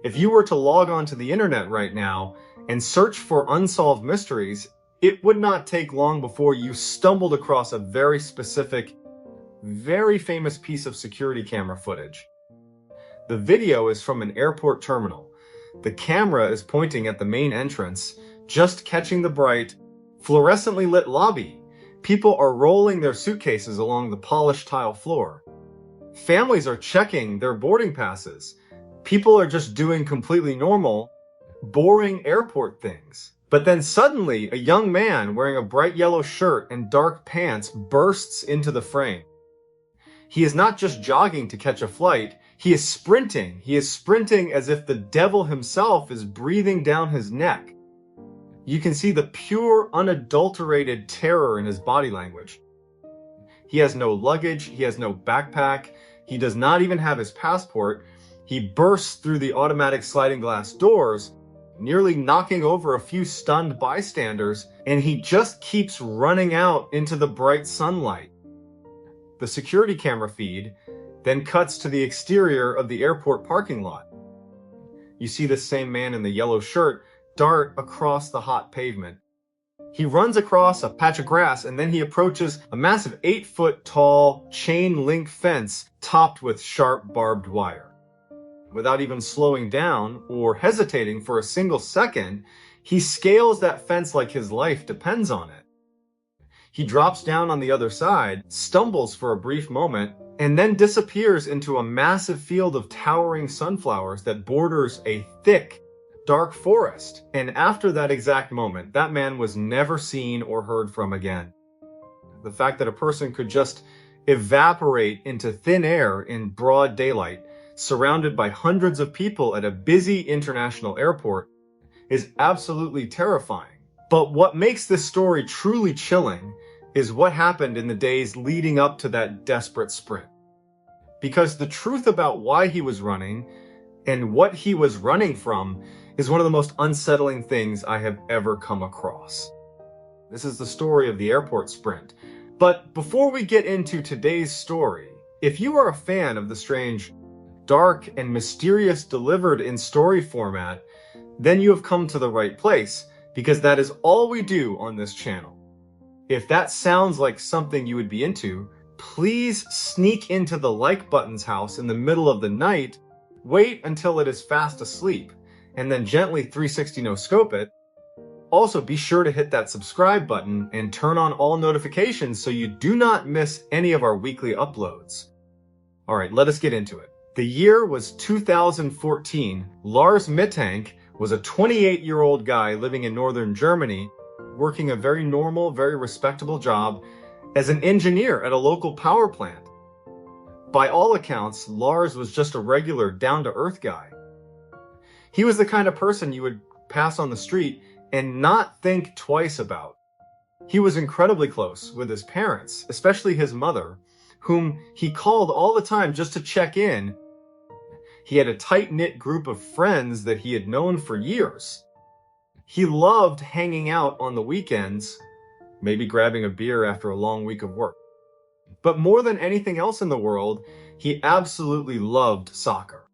If you were to log onto the internet right now and search for unsolved mysteries, it would not take long before you stumbled across a very specific, very famous piece of security camera footage. The video is from an airport terminal. The camera is pointing at the main entrance, just catching the bright, fluorescently lit lobby. People are rolling their suitcases along the polished tile floor. Families are checking their boarding passes. People are just doing completely normal, boring airport things. But then suddenly, a young man wearing a bright yellow shirt and dark pants bursts into the frame. He is not just jogging to catch a flight, he is sprinting. He is sprinting as if the devil himself is breathing down his neck. You can see the pure, unadulterated terror in his body language. He has no luggage, he has no backpack, he does not even have his passport. He bursts through the automatic sliding glass doors, nearly knocking over a few stunned bystanders, and he just keeps running out into the bright sunlight. The security camera feed then cuts to the exterior of the airport parking lot. You see the same man in the yellow shirt dart across the hot pavement. He runs across a patch of grass and then he approaches a massive 8-foot tall chain link fence topped with sharp barbed wire. Without even slowing down or hesitating for a single second, he scales that fence like his life depends on it. He drops down on the other side, stumbles for a brief moment, and then disappears into a massive field of towering sunflowers that borders a thick, dark forest. And after that exact moment, that man was never seen or heard from again. The fact that a person could just evaporate into thin air in broad daylight, surrounded by hundreds of people at a busy international airport, is absolutely terrifying. But what makes this story truly chilling is what happened in the days leading up to that desperate sprint. Because the truth about why he was running and what he was running from is one of the most unsettling things I have ever come across. This is the story of the airport sprint. But before we get into today's story, if you are a fan of the strange, dark, and mysterious delivered in story format, then you have come to the right place, because that is all we do on this channel. If that sounds like something you would be into, please sneak into the like button's house in the middle of the night, wait until it is fast asleep, and then gently 360 no scope it. Also, be sure to hit that subscribe button and turn on all notifications so you do not miss any of our weekly uploads. Alright, let us get into it. The year was 2014. Lars Mittank was a 28-year-old guy living in northern Germany, working a very normal, very respectable job as an engineer at a local power plant. By all accounts, Lars was just a regular, down-to-earth guy. He was the kind of person you would pass on the street and not think twice about. He was incredibly close with his parents, especially his mother, whom he called all the time just to check in. He had a tight-knit group of friends that he had known for years. He loved hanging out on the weekends, maybe grabbing a beer after a long week of work. But more than anything else in the world, he absolutely loved soccer.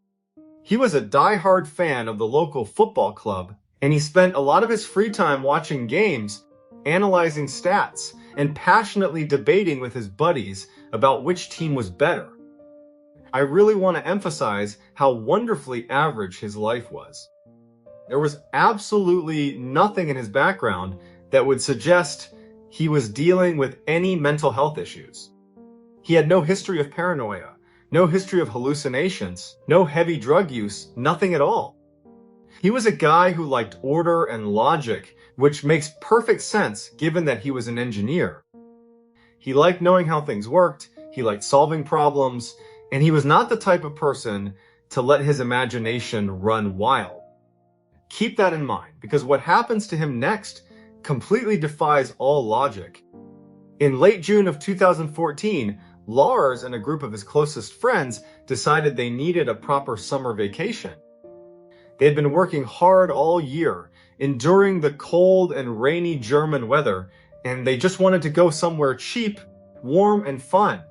He was a die-hard fan of the local football club, and he spent a lot of his free time watching games, analyzing stats, and passionately debating with his buddies about which team was better. I really want to emphasize how wonderfully average his life was. There was absolutely nothing in his background that would suggest he was dealing with any mental health issues. He had no history of paranoia, no history of hallucinations, no heavy drug use, nothing at all. He was a guy who liked order and logic, which makes perfect sense given that he was an engineer. He liked knowing how things worked, he liked solving problems, and he was not the type of person to let his imagination run wild. Keep that in mind, because what happens to him next completely defies all logic. In late June of 2014, Lars and a group of his closest friends decided they needed a proper summer vacation. They had been working hard all year, enduring the cold and rainy German weather, and they just wanted to go somewhere cheap, warm, and fun.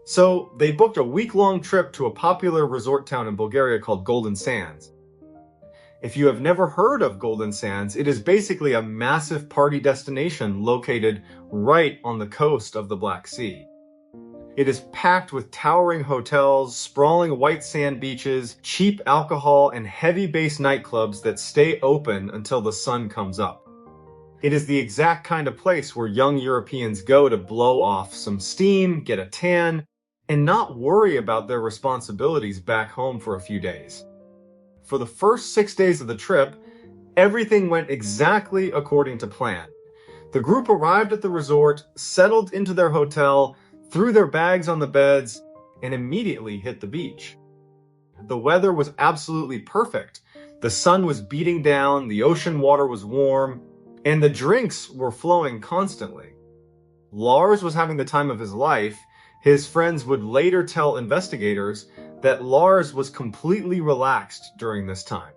So they booked a week-long trip to a popular resort town in Bulgaria called Golden Sands. If you have never heard of Golden Sands, it is basically a massive party destination located right on the coast of the Black Sea. It is packed with towering hotels, sprawling white sand beaches, cheap alcohol, and heavy bass nightclubs that stay open until the sun comes up. It is the exact kind of place where young Europeans go to blow off some steam, get a tan, and not worry about their responsibilities back home for a few days. For the first 6 days of the trip, everything went exactly according to plan. The group arrived at the resort, settled into their hotel, threw their bags on the beds, and immediately hit the beach. The weather was absolutely perfect. The sun was beating down, the ocean water was warm, and the drinks were flowing constantly. Lars was having the time of his life. His friends would later tell investigators that Lars was completely relaxed during this time.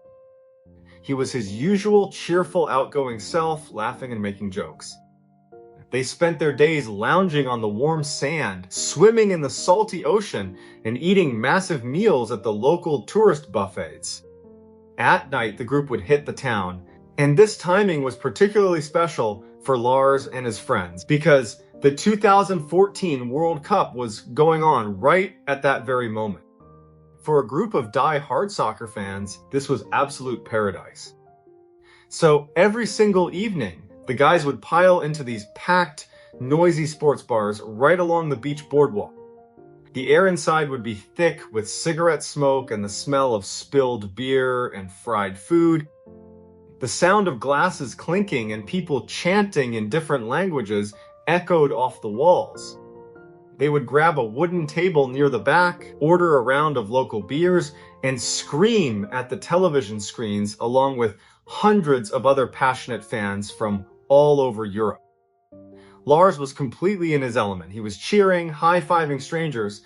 He was his usual cheerful, outgoing self, laughing and making jokes. They spent their days lounging on the warm sand, swimming in the salty ocean, and eating massive meals at the local tourist buffets. At night, the group would hit the town, and this timing was particularly special for Lars and his friends because the 2014 World Cup was going on right at that very moment. For a group of die-hard soccer fans, this was absolute paradise. So every single evening, the guys would pile into these packed, noisy sports bars right along the beach boardwalk. The air inside would be thick with cigarette smoke and the smell of spilled beer and fried food. The sound of glasses clinking and people chanting in different languages echoed off the walls. They would grab a wooden table near the back, order a round of local beers, and scream at the television screens along with hundreds of other passionate fans from all over Europe. Lars was completely in his element. He was cheering, high-fiving strangers,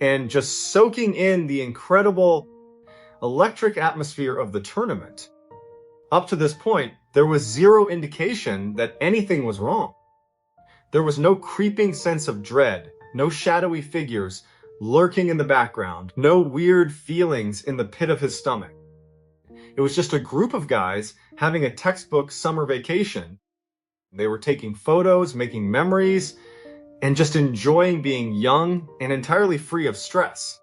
and just soaking in the incredible electric atmosphere of the tournament. Up to this point, there was zero indication that anything was wrong. There was no creeping sense of dread, no shadowy figures lurking in the background, no weird feelings in the pit of his stomach. It was just a group of guys having a textbook summer vacation. They were taking photos, making memories, and just enjoying being young and entirely free of stress.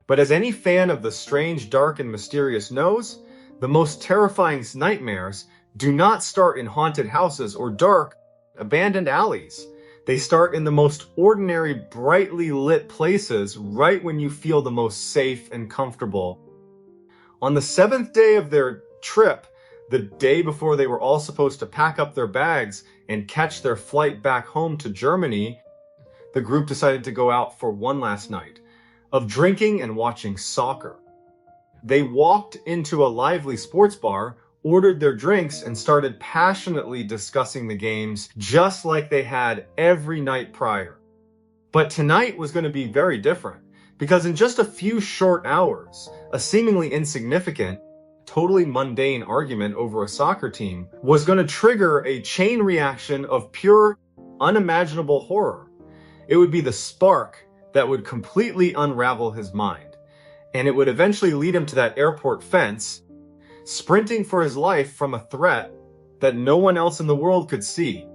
But as any fan of the strange, dark, and mysterious knows, the most terrifying nightmares do not start in haunted houses or dark, abandoned alleys. They start in the most ordinary, brightly lit places right when you feel the most safe and comfortable. On the 7th day of their trip, the day before they were all supposed to pack up their bags and catch their flight back home to Germany, the group decided to go out for one last night of drinking and watching soccer. They walked into a lively sports bar, ordered their drinks, and started passionately discussing the games just like they had every night prior. But tonight was going to be very different because in just a few short hours, a seemingly insignificant, totally mundane argument over a soccer team was going to trigger a chain reaction of pure, unimaginable horror. It would be the spark that would completely unravel his mind, and it would eventually lead him to that airport fence, sprinting for his life from a threat that no one else in the world could see.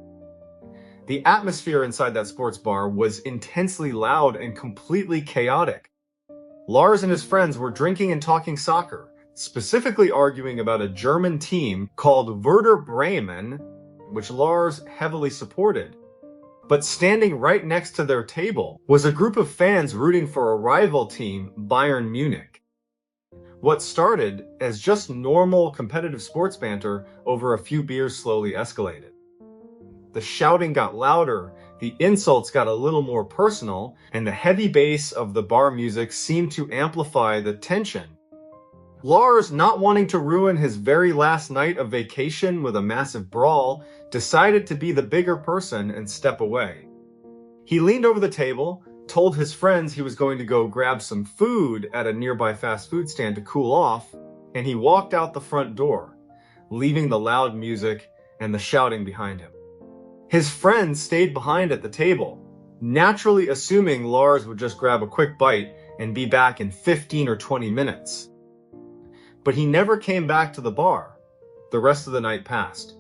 The atmosphere inside that sports bar was intensely loud and completely chaotic. Lars and his friends were drinking and talking soccer, specifically arguing about a German team called Werder Bremen, which Lars heavily supported. But standing right next to their table was a group of fans rooting for a rival team, Bayern Munich. What started as just normal competitive sports banter over a few beers slowly escalated. The shouting got louder, the insults got a little more personal, and the heavy bass of the bar music seemed to amplify the tension. Lars, not wanting to ruin his very last night of vacation with a massive brawl, decided to be the bigger person and step away. He leaned over the table, told his friends he was going to go grab some food at a nearby fast food stand to cool off, and he walked out the front door, leaving the loud music and the shouting behind him. His friends stayed behind at the table, naturally assuming Lars would just grab a quick bite and be back in 15 or 20 minutes. but he never came back to the bar. The rest of the night passed,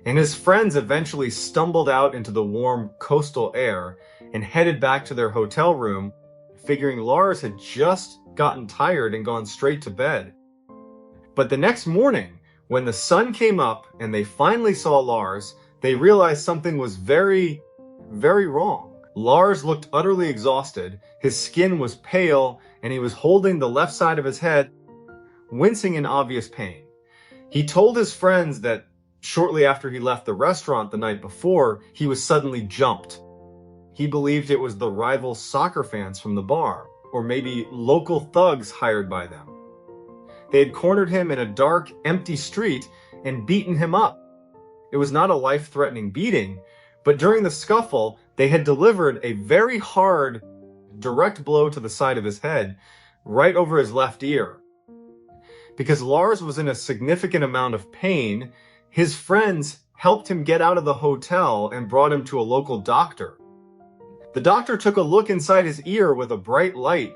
and his friends eventually stumbled out into the warm coastal air and headed back to their hotel room, figuring Lars had just gotten tired and gone straight to bed. But the next morning, when the sun came up and they finally saw Lars, they realized something was very, very wrong. Lars looked utterly exhausted, his skin was pale, and he was holding the left side of his head, wincing in obvious pain. He told his friends that shortly after he left the restaurant the night before, he was suddenly jumped. He believed it was the rival soccer fans from the bar, or maybe local thugs hired by them. They had cornered him in a dark, empty street and beaten him up. It was not a life-threatening beating, but during the scuffle, they had delivered a very hard, direct blow to the side of his head, right over his left ear. Because Lars was in a significant amount of pain, his friends helped him get out of the hotel and brought him to a local doctor. The doctor took a look inside his ear with a bright light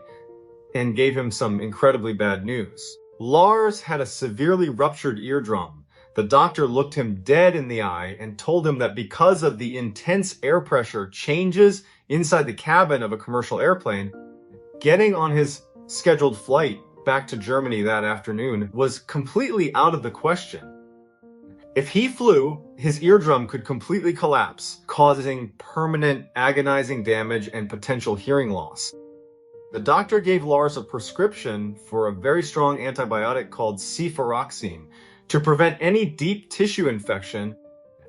and gave him some incredibly bad news. Lars had a severely ruptured eardrum. The doctor looked him dead in the eye and told him that because of the intense air pressure changes inside the cabin of a commercial airplane, getting on his scheduled flight back to Germany that afternoon was completely out of the question. If he flew, his eardrum could completely collapse, causing permanent, agonizing damage and potential hearing loss. The doctor gave Lars a prescription for a very strong antibiotic called cefuroxime to prevent any deep tissue infection,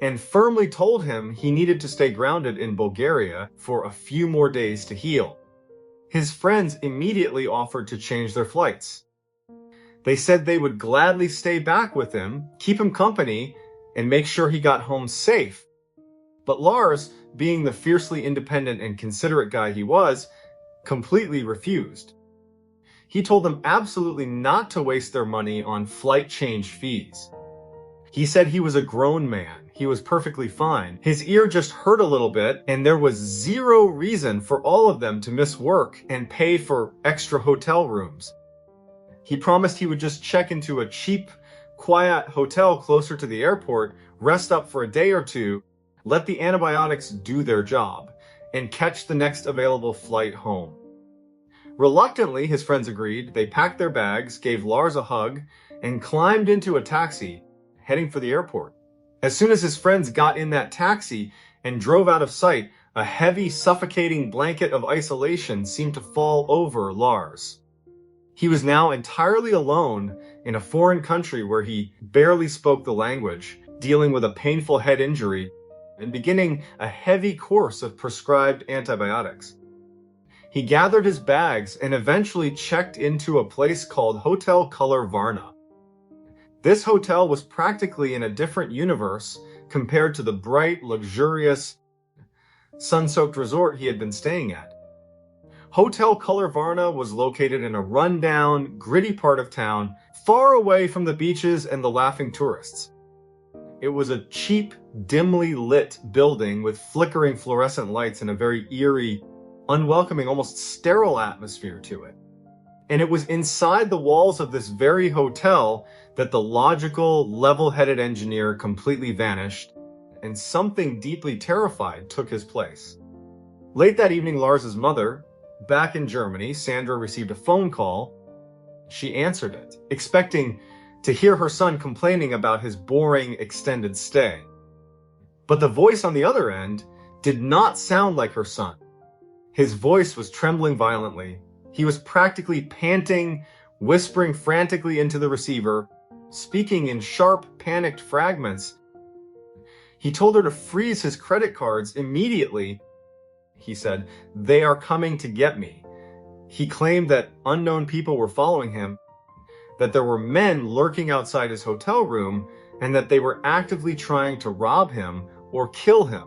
and firmly told him he needed to stay grounded in Bulgaria for a few more days to heal. His friends immediately offered to change their flights. They said they would gladly stay back with him, keep him company, and make sure he got home safe. But Lars, being the fiercely independent and considerate guy he was, completely refused. He told them absolutely not to waste their money on flight change fees. He said he was a grown man. He was perfectly fine. His ear just hurt a little bit, and there was zero reason for all of them to miss work and pay for extra hotel rooms. He promised he would just check into a cheap, quiet hotel closer to the airport, rest up for a day or two, let the antibiotics do their job, and catch the next available flight home. Reluctantly, his friends agreed. They packed their bags, gave Lars a hug, and climbed into a taxi, heading for the airport. As soon as his friends got in that taxi and drove out of sight, a heavy, suffocating blanket of isolation seemed to fall over Lars. He was now entirely alone in a foreign country where he barely spoke the language, dealing with a painful head injury, and beginning a heavy course of prescribed antibiotics. He gathered his bags and eventually checked into a place called Hotel Color Varna. This hotel was practically in a different universe compared to the bright, luxurious, sun-soaked resort he had been staying at. Hotel Color Varna was located in a run-down, gritty part of town, far away from the beaches and the laughing tourists. It was a cheap, dimly lit building with flickering fluorescent lights and a very eerie, unwelcoming, almost sterile atmosphere to it. And it was inside the walls of this very hotel that the logical, level-headed engineer completely vanished, and something deeply terrified took his place. Late that evening, Lars's mother, back in Germany, Sandra, received a phone call. She answered it, expecting to hear her son complaining about his boring extended stay. But the voice on the other end did not sound like her son. His voice was trembling violently. He was practically panting, whispering frantically into the receiver, speaking in sharp, panicked fragments. He told her to freeze his credit cards immediately. He said, "They are coming to get me." He claimed that unknown people were following him, that there were men lurking outside his hotel room, and that they were actively trying to rob him or kill him.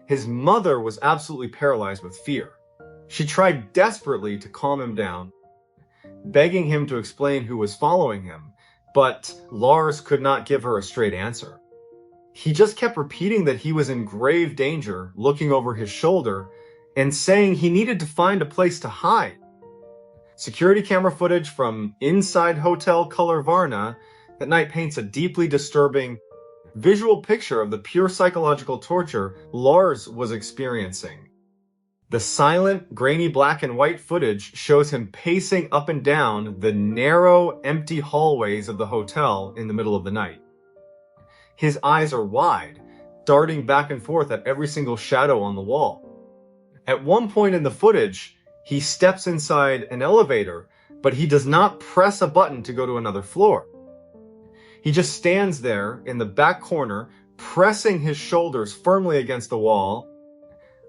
His mother was absolutely paralyzed with fear. She tried desperately to calm him down, begging him to explain who was following him, but Lars could not give her a straight answer. He just kept repeating that he was in grave danger, looking over his shoulder, and saying he needed to find a place to hide. Security camera footage from inside Hotel Color Varna that night paints a deeply disturbing visual picture of the pure psychological torture Lars was experiencing. The silent, grainy black and white footage shows him pacing up and down the narrow, empty hallways of the hotel in the middle of the night. His eyes are wide, darting back and forth at every single shadow on the wall. At one point in the footage, he steps inside an elevator, but he does not press a button to go to another floor. He just stands there in the back corner, pressing his shoulders firmly against the wall,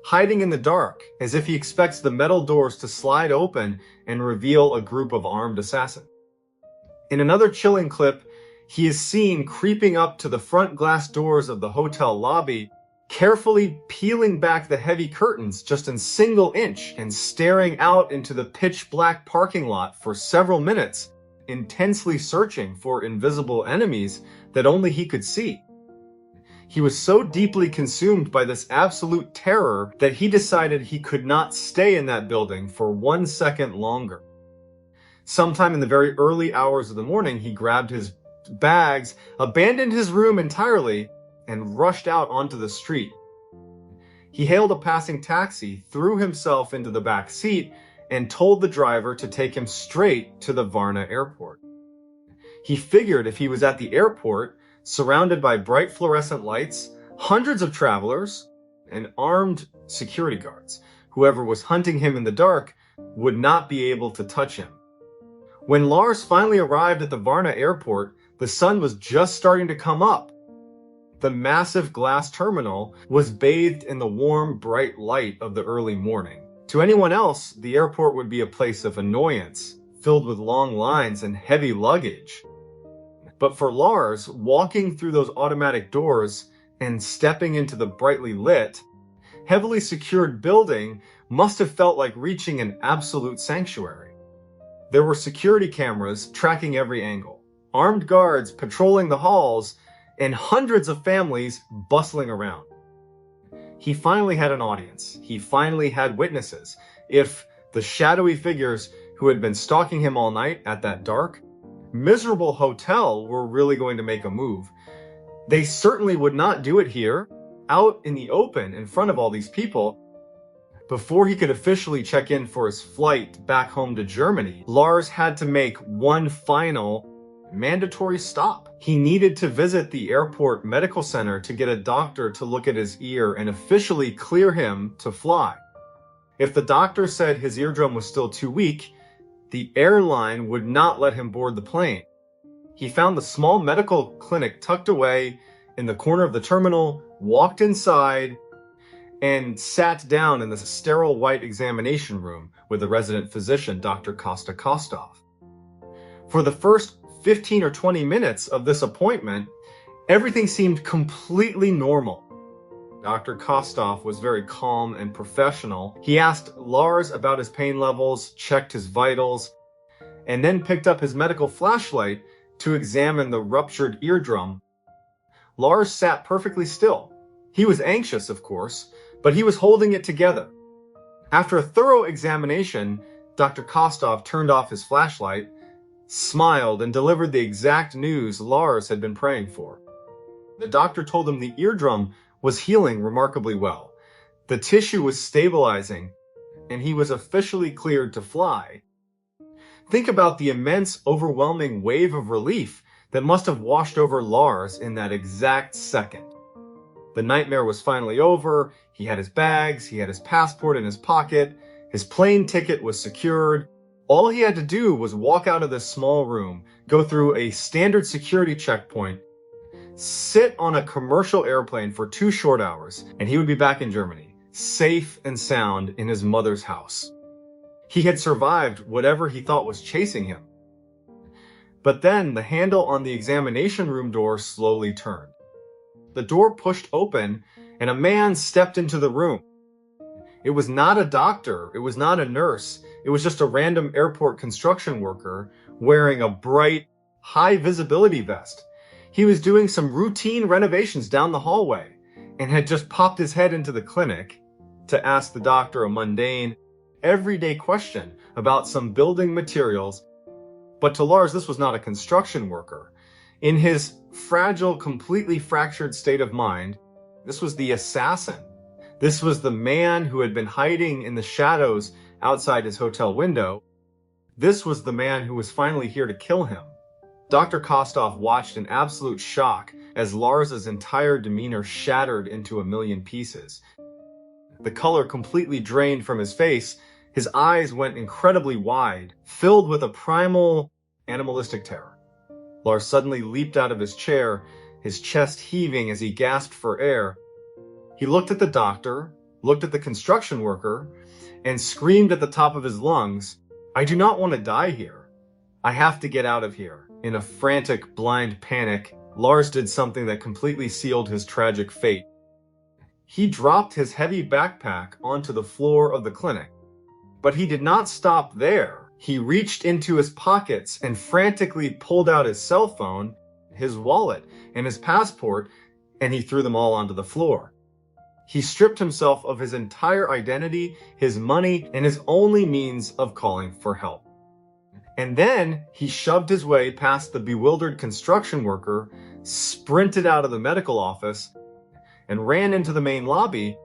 hiding in the dark, as if he expects the metal doors to slide open and reveal a group of armed assassins. In another chilling clip, he is seen creeping up to the front glass doors of the hotel lobby, carefully peeling back the heavy curtains just in single inch and staring out into the pitch black parking lot for several minutes, intensely searching for invisible enemies that only he could see. He was so deeply consumed by this absolute terror that he decided he could not stay in that building for 1 second longer. Sometime in the very early hours of the morning, he grabbed his bags, abandoned his room entirely, and rushed out onto the street. He hailed a passing taxi, threw himself into the back seat, and told the driver to take him straight to the Varna airport. He figured if he was at the airport, surrounded by bright fluorescent lights, hundreds of travelers, and armed security guards, whoever was hunting him in the dark would not be able to touch him. When Lars finally arrived at the Varna airport, the sun was just starting to come up. The massive glass terminal was bathed in the warm, bright light of the early morning. To anyone else, the airport would be a place of annoyance, filled with long lines and heavy luggage. But for Lars, walking through those automatic doors and stepping into the brightly lit, heavily secured building must have felt like reaching an absolute sanctuary. There were security cameras tracking every angle, armed guards patrolling the halls, and hundreds of families bustling around. He finally had an audience. He finally had witnesses. If the shadowy figures who had been stalking him all night at that dark, miserable hotel were really going to make a move, they certainly would not do it here, out in the open in front of all these people. Before he could officially check in for his flight back home to Germany, Lars had to make one final mandatory stop. He needed to visit the airport medical center to get a doctor to look at his ear and officially clear him to fly. If the doctor said his eardrum was still too weak, the airline would not let him board the plane. He found the small medical clinic tucked away in the corner of the terminal, walked inside, and sat down in the sterile white examination room with the resident physician, Dr. Kostov. For the first 15 or 20 minutes of this appointment, everything seemed completely normal. Dr. Kostov was very calm and professional. He asked Lars about his pain levels, checked his vitals, and then picked up his medical flashlight to examine the ruptured eardrum. Lars sat perfectly still. He was anxious, of course, but he was holding it together. After a thorough examination, Dr. Kostov turned off his flashlight, smiled, and delivered the exact news Lars had been praying for. The doctor told him the eardrum was healing remarkably well. The tissue was stabilizing, and he was officially cleared to fly. Think about the immense, overwhelming wave of relief that must have washed over Lars in that exact second. The nightmare was finally over. He had his bags, he had his passport in his pocket, his plane ticket was secured. All he had to do was walk out of this small room, go through a standard security checkpoint, sit on a commercial airplane for 2 short hours, and he would be back in Germany, safe and sound in his mother's house. He had survived whatever he thought was chasing him. But then the handle on the examination room door slowly turned. The door pushed open, and a man stepped into the room. It was not a doctor, it was not a nurse, it was just a random airport construction worker wearing a bright, high-visibility vest. He was doing some routine renovations down the hallway and had just popped his head into the clinic to ask the doctor a mundane, everyday question about some building materials. But to Lars, this was not a construction worker. In his fragile, completely fractured state of mind, this was the assassin. This was the man who had been hiding in the shadows outside his hotel window. This was the man who was finally here to kill him. Dr. Kostov watched in absolute shock as Lars's entire demeanor shattered into a million pieces. The color completely drained from his face. His eyes went incredibly wide, filled with a primal, animalistic terror. Lars suddenly leaped out of his chair, his chest heaving as he gasped for air. He looked at the doctor, looked at the construction worker, and screamed at the top of his lungs, "I do not want to die here. I have to get out of here." In a frantic, blind panic, Lars did something that completely sealed his tragic fate. He dropped his heavy backpack onto the floor of the clinic. But he did not stop there. He reached into his pockets and frantically pulled out his cell phone, his wallet, and his passport, and he threw them all onto the floor. He stripped himself of his entire identity, his money, and his only means of calling for help. And then he shoved his way past the bewildered construction worker, sprinted out of the medical office, and ran into the main lobby.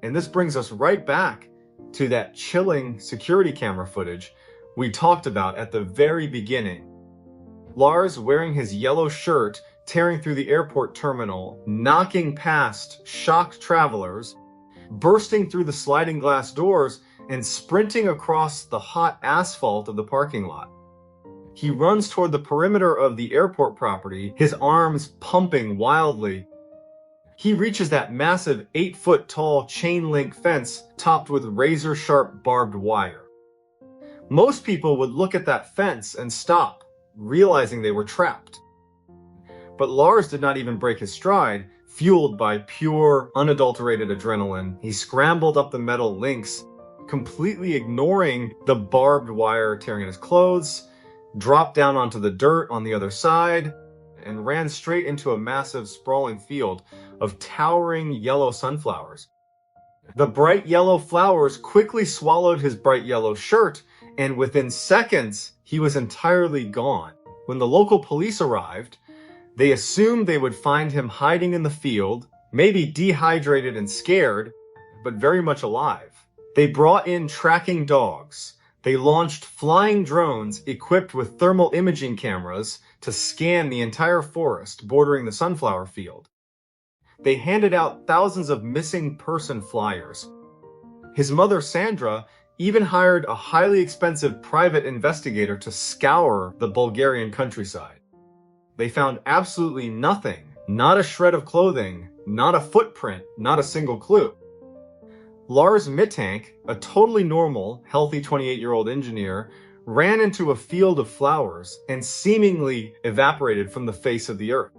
And this brings us right back to that chilling security camera footage we talked about at the very beginning. Lars, wearing his yellow shirt, tearing through the airport terminal, knocking past shocked travelers, bursting through the sliding glass doors, and sprinting across the hot asphalt of the parking lot. He runs toward the perimeter of the airport property, his arms pumping wildly. He reaches that massive 8-foot-tall chain-link fence topped with razor-sharp barbed wire. Most people would look at that fence and stop, realizing they were trapped. But Lars did not even break his stride. Fueled by pure, unadulterated adrenaline, he scrambled up the metal links, completely ignoring the barbed wire tearing at his clothes, dropped down onto the dirt on the other side, and ran straight into a massive, sprawling field of towering yellow sunflowers. The bright yellow flowers quickly swallowed his bright yellow shirt, and within seconds, he was entirely gone. When the local police arrived, they assumed they would find him hiding in the field, maybe dehydrated and scared, but very much alive. They brought in tracking dogs. They launched flying drones equipped with thermal imaging cameras to scan the entire forest bordering the sunflower field. They handed out thousands of missing person flyers. His mother, Sandra, even hired a highly expensive private investigator to scour the Bulgarian countryside. They found absolutely nothing, not a shred of clothing, not a footprint, not a single clue. Lars Mittank, a totally normal, healthy 28-year-old engineer, ran into a field of flowers and seemingly evaporated from the face of the earth.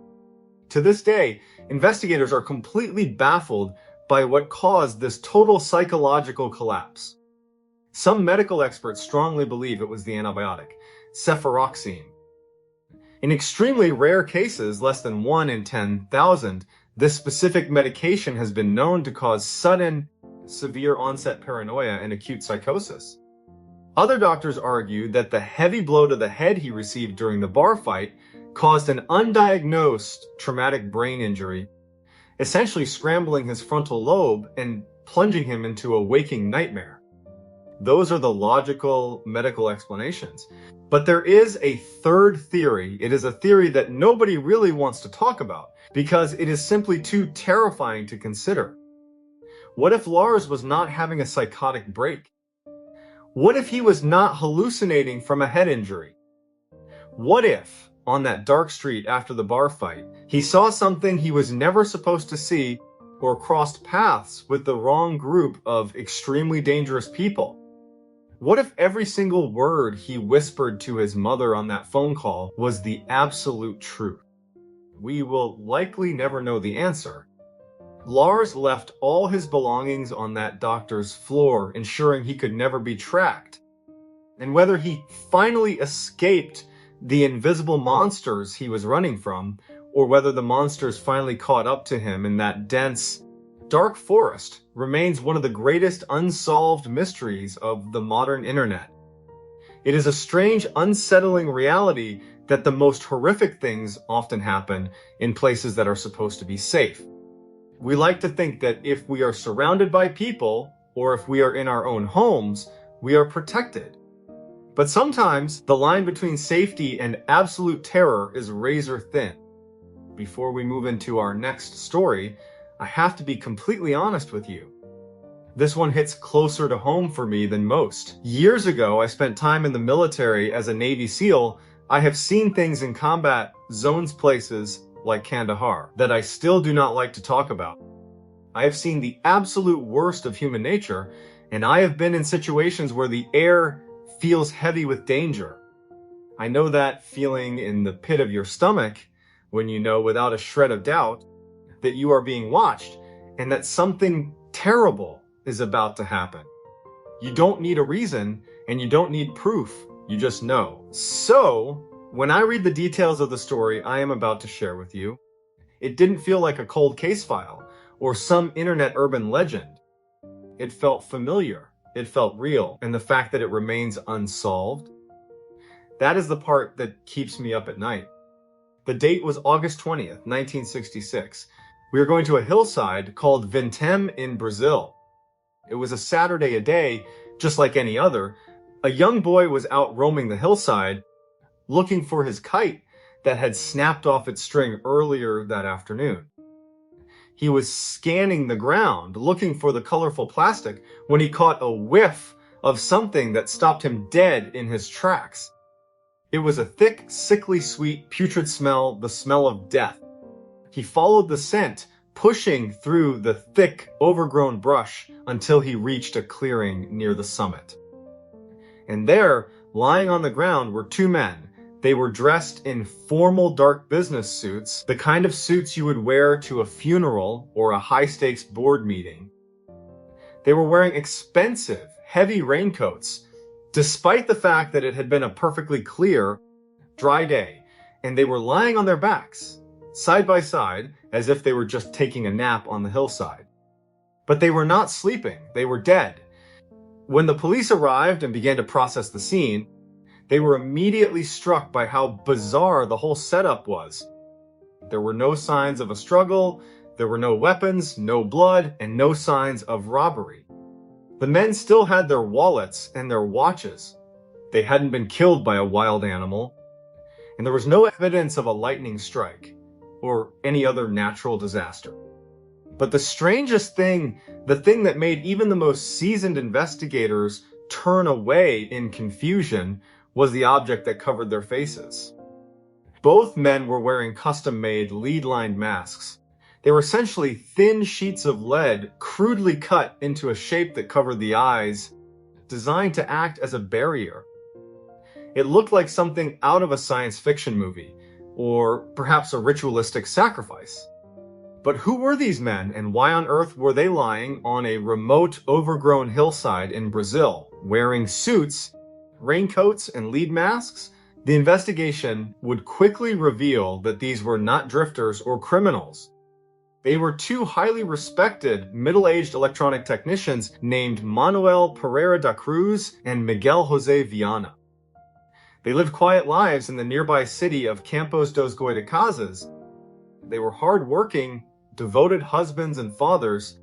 To this day, investigators are completely baffled by what caused this total psychological collapse. Some medical experts strongly believe it was the antibiotic, cefuroxime. In extremely rare cases, less than 1 in 10,000, this specific medication has been known to cause sudden, severe onset paranoia and acute psychosis. Other doctors argue that the heavy blow to the head he received during the bar fight caused an undiagnosed traumatic brain injury, essentially scrambling his frontal lobe and plunging him into a waking nightmare. Those are the logical medical explanations. But there is a third theory. It is a theory that nobody really wants to talk about because it is simply too terrifying to consider. What if Lars was not having a psychotic break? What if he was not hallucinating from a head injury? What if, on that dark street after the bar fight, he saw something he was never supposed to see or crossed paths with the wrong group of extremely dangerous people? What if every single word he whispered to his mother on that phone call was the absolute truth? We will likely never know the answer. Lars left all his belongings on that doctor's floor, ensuring he could never be tracked. And whether he finally escaped the invisible monsters he was running from, or whether the monsters finally caught up to him in that dense, Dark forest remains one of the greatest unsolved mysteries of the modern internet. It is a strange, unsettling reality that the most horrific things often happen in places that are supposed to be safe. We like to think that if we are surrounded by people, or if we are in our own homes, we are protected. But sometimes the line between safety and absolute terror is razor thin. Before we move into our next story, I have to be completely honest with you. This one hits closer to home for me than most. Years ago, I spent time in the military as a Navy SEAL. I have seen things in combat zones places like Kandahar that I still do not like to talk about. I have seen the absolute worst of human nature, and I have been in situations where the air feels heavy with danger. I know that feeling in the pit of your stomach when you know without a shred of doubt that you are being watched and that something terrible is about to happen. You don't need a reason and you don't need proof, you just know. So, when I read the details of the story I am about to share with you, it didn't feel like a cold case file or some internet urban legend. It felt familiar, it felt real, and the fact that it remains unsolved, that is the part that keeps me up at night. The date was August 20th, 1966. We were going to a hillside called Vintém in Brazil. It was a Saturday a day, just like any other. A young boy was out roaming the hillside, looking for his kite that had snapped off its string earlier that afternoon. He was scanning the ground, looking for the colorful plastic, when he caught a whiff of something that stopped him dead in his tracks. It was a thick, sickly sweet, putrid smell, the smell of death. He followed the scent, pushing through the thick, overgrown brush until he reached a clearing near the summit. And there, lying on the ground, were two men. They were dressed in formal dark business suits, the kind of suits you would wear to a funeral or a high-stakes board meeting. They were wearing expensive, heavy raincoats, despite the fact that it had been a perfectly clear, dry day, and they were lying on their backs, side by side, as if they were just taking a nap on the hillside. But they were not sleeping, they were dead. When the police arrived and began to process the scene, they were immediately struck by how bizarre the whole setup was. There were no signs of a struggle, there were no weapons, no blood, and no signs of robbery. The men still had their wallets and their watches. They hadn't been killed by a wild animal, and there was no evidence of a lightning strike or any other natural disaster. But the strangest thing, the thing that made even the most seasoned investigators turn away in confusion, was the object that covered their faces. Both men were wearing custom-made lead-lined masks. They were essentially thin sheets of lead crudely cut into a shape that covered the eyes, designed to act as a barrier. It looked like something out of a science fiction movie, or perhaps a ritualistic sacrifice. But who were these men, and why on earth were they lying on a remote, overgrown hillside in Brazil, wearing suits, raincoats, and lead masks? The investigation would quickly reveal that these were not drifters or criminals. They were two highly respected, middle-aged electronic technicians named Manuel Pereira da Cruz and Miguel Jose Viana. They lived quiet lives in the nearby city of Campos dos Goytacazes. They were hard-working, devoted husbands and fathers.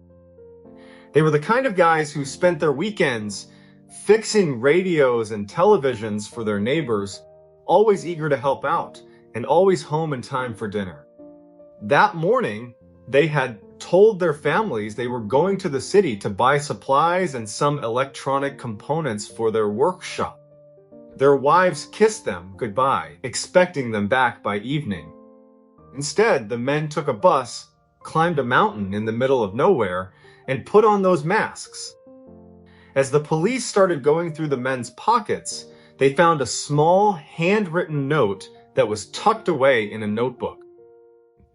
They were the kind of guys who spent their weekends fixing radios and televisions for their neighbors, always eager to help out, and always home in time for dinner. That morning, they had told their families they were going to the city to buy supplies and some electronic components for their workshop. Their wives kissed them goodbye, expecting them back by evening. Instead, the men took a bus, climbed a mountain in the middle of nowhere, and put on those masks. As the police started going through the men's pockets, they found a small, handwritten note that was tucked away in a notebook.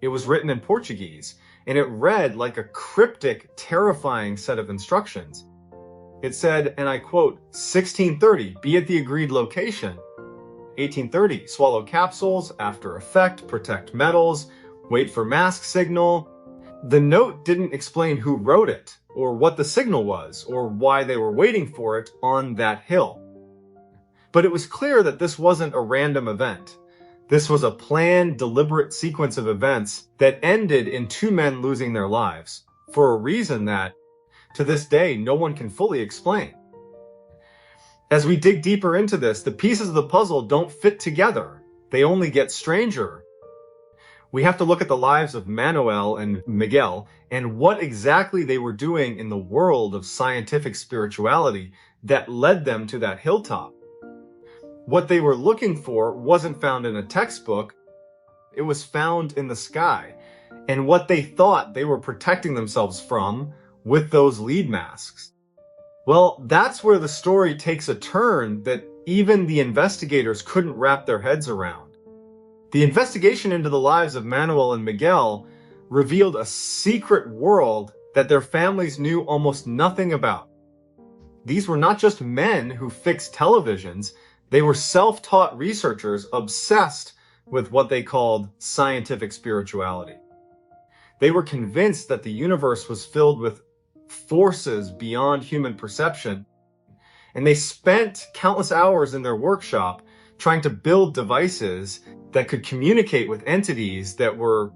It was written in Portuguese, and it read like a cryptic, terrifying set of instructions. It said, and I quote, 1630, be at the agreed location. 1830, swallow capsules, after effect, protect metals, wait for mask signal. The note didn't explain who wrote it, or what the signal was, or why they were waiting for it on that hill. But it was clear that this wasn't a random event. This was a planned, deliberate sequence of events that ended in two men losing their lives, for a reason that, to this day, no one can fully explain. As we dig deeper into this, the pieces of the puzzle don't fit together. They only get stranger. We have to look at the lives of Manuel and Miguel and what exactly they were doing in the world of scientific spirituality that led them to that hilltop. What they were looking for wasn't found in a textbook, it was found in the sky, and what they thought they were protecting themselves from with those lead masks. Well, that's where the story takes a turn that even the investigators couldn't wrap their heads around. The investigation into the lives of Manuel and Miguel revealed a secret world that their families knew almost nothing about. These were not just men who fixed televisions, they were self-taught researchers obsessed with what they called scientific spirituality. They were convinced that the universe was filled with forces beyond human perception, and they spent countless hours in their workshop trying to build devices that could communicate with entities that were,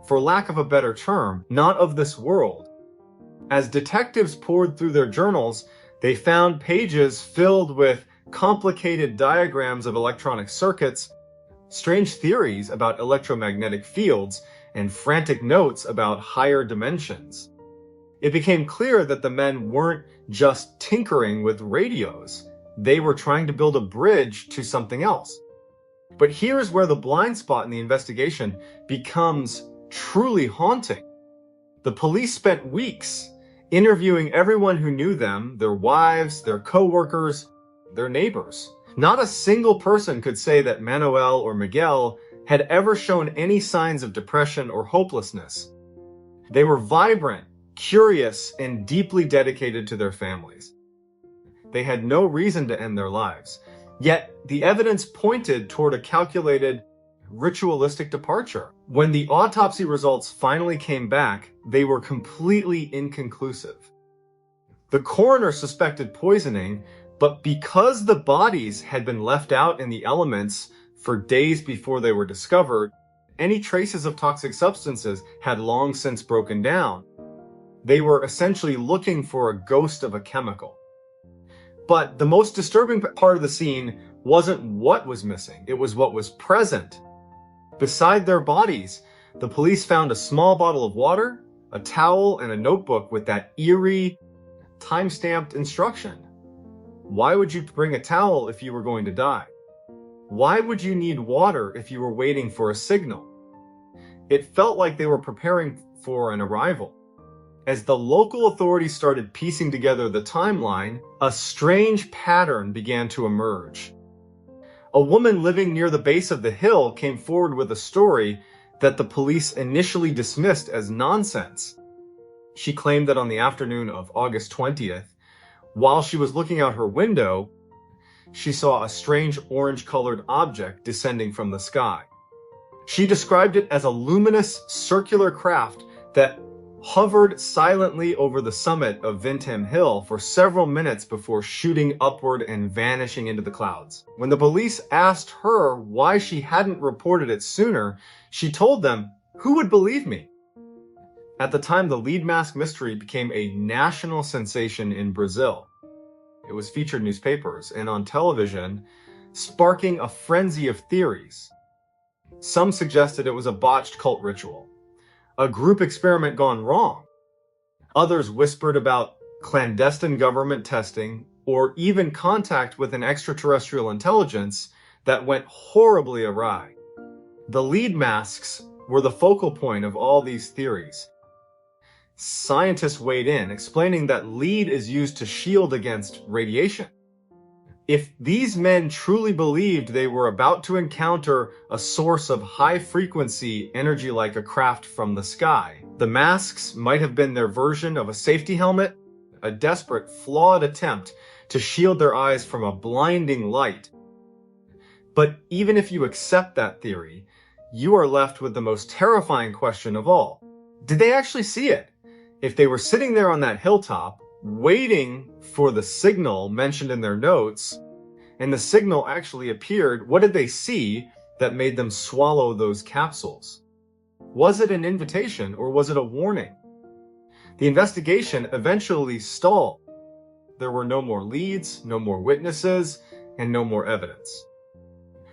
for lack of a better term, not of this world. As detectives poured through their journals, they found pages filled with complicated diagrams of electronic circuits, strange theories about electromagnetic fields, and frantic notes about higher dimensions. It became clear that the men weren't just tinkering with radios. They were trying to build a bridge to something else. But here's where the blind spot in the investigation becomes truly haunting. The police spent weeks interviewing everyone who knew them, their wives, their co-workers, their neighbors. Not a single person could say that Manuel or Miguel had ever shown any signs of depression or hopelessness. They were vibrant, curious, and deeply dedicated to their families. They had no reason to end their lives. Yet, the evidence pointed toward a calculated, ritualistic departure. When the autopsy results finally came back, they were completely inconclusive. The coroner suspected poisoning, but because the bodies had been left out in the elements for days before they were discovered, any traces of toxic substances had long since broken down. They were essentially looking for a ghost of a chemical. But the most disturbing part of the scene wasn't what was missing, it was what was present. Beside their bodies, the police found a small bottle of water, a towel, and a notebook with that eerie, time-stamped instruction. Why would you bring a towel if you were going to die? Why would you need water if you were waiting for a signal? It felt like they were preparing for an arrival. As the local authorities started piecing together the timeline, a strange pattern began to emerge. A woman living near the base of the hill came forward with a story that the police initially dismissed as nonsense. She claimed that on the afternoon of August 20th, while she was looking out her window, she saw a strange orange-colored object descending from the sky. She described it as a luminous circular craft that hovered silently over the summit of Vintam Hill for several minutes before shooting upward and vanishing into the clouds. When the police asked her why she hadn't reported it sooner, she told them, "Who would believe me?" At the time, the lead mask mystery became a national sensation in Brazil. It was featured in newspapers and on television, sparking a frenzy of theories. Some suggested it was a botched cult ritual, a group experiment gone wrong. Others whispered about clandestine government testing or even contact with an extraterrestrial intelligence that went horribly awry. The lead masks were the focal point of all these theories. Scientists weighed in, explaining that lead is used to shield against radiation. If these men truly believed they were about to encounter a source of high-frequency energy like a craft from the sky, the masks might have been their version of a safety helmet, a desperate, flawed attempt to shield their eyes from a blinding light. But even if you accept that theory, you are left with the most terrifying question of all. Did they actually see it? If they were sitting there on that hilltop, waiting for the signal mentioned in their notes, and the signal actually appeared, what did they see that made them swallow those capsules? Was it an invitation or was it a warning? The investigation eventually stalled. There were no more leads, no more witnesses, and no more evidence.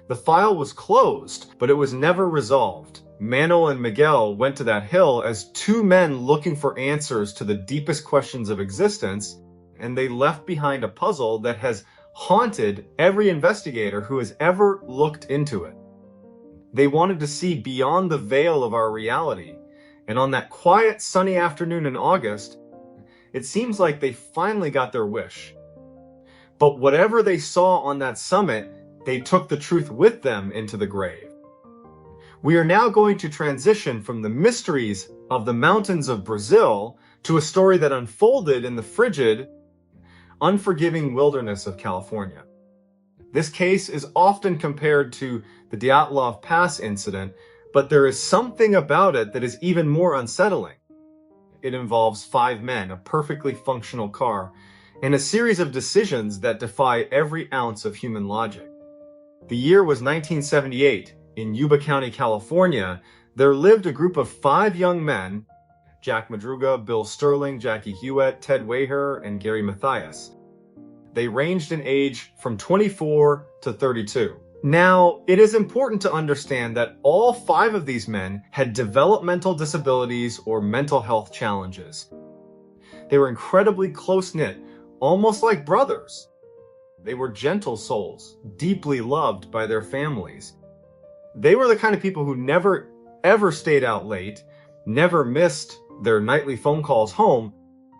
The file was closed, but it was never resolved. Manuel and Miguel went to that hill as two men looking for answers to the deepest questions of existence, and they left behind a puzzle that has haunted every investigator who has ever looked into it. They wanted to see beyond the veil of our reality, and on that quiet, sunny afternoon in August, it seems like they finally got their wish. But whatever they saw on that summit, they took the truth with them into the grave. We are now going to transition from the mysteries of the mountains of Brazil to a story that unfolded in the frigid, unforgiving wilderness of California. This case is often compared to the Dyatlov Pass incident, but there is something about it that is even more unsettling. It involves 5 men, a perfectly functional car, and a series of decisions that defy every ounce of human logic. The year was 1978. In Yuba County, California, there lived a group of 5 young men, Jack Madruga, Bill Sterling, Jackie Hewitt, Ted Waher, and Gary Mathias. They ranged in age from 24 to 32. Now, it is important to understand that all 5 of these men had developmental disabilities or mental health challenges. They were incredibly close-knit, almost like brothers. They were gentle souls, deeply loved by their families. They were the kind of people who never, ever stayed out late, never missed their nightly phone calls home,